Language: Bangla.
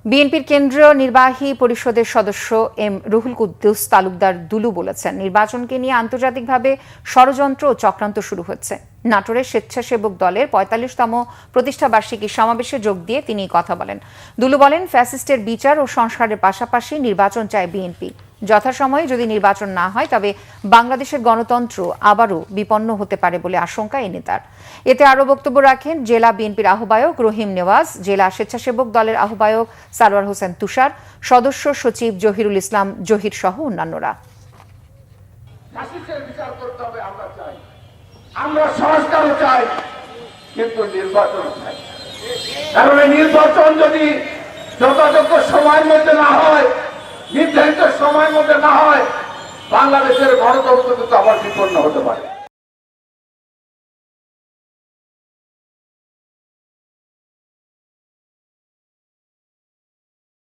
বিএনপির কেন্দ্রীয় নির্বাহী পরিষদের সদস্য এম রুহুল কুদ্দুস তালুকদার দুলু বলেছেন, নির্বাচনকে নিয়ে আন্তর্জাতিকভাবে ষড়যন্ত্র ও চক্রান্ত শুরু হচ্ছে। নাটোরের স্বেচ্ছাসেবক দলের ৪৫তম প্রতিষ্ঠাবার্ষিকী সমাবেশে যোগ দিয়ে তিনি কথা বলেন। দুলু বলেন, ফ্যাসিস্টের বিচার ও সংস্কারের পাশাপাশি নির্বাচন চায় বিএনপি। যথাসময়ে যদি নির্বাচন না হয় তবে বাংলাদেশের গণতন্ত্র আবারও বিপন্ন হতে পারে বলে আশঙ্কা এই নেতার। এতে আরও বক্তব্য রাখেন জেলা বিএনপির আহ্বায়ক রহিম নেওয়াজ, জেলা স্বেচ্ছাসেবক দলের আহ্বায়ক সারওয়ার হোসেন তুষার, সদস্য সচিব জহিরুল ইসলাম জহির সহ অন্যান্যরা। আমরা সংস্কারও চাই, কিন্তু নির্বাচনও চাই। কারণ নির্বাচন যদি যথাযথ সময়ের মধ্যে না হয়, নির্ধারিত সময়ের মধ্যে না হয়, বাংলাদেশের গণতন্ত্র কিন্তু আবার বিপন্ন হতে পারে।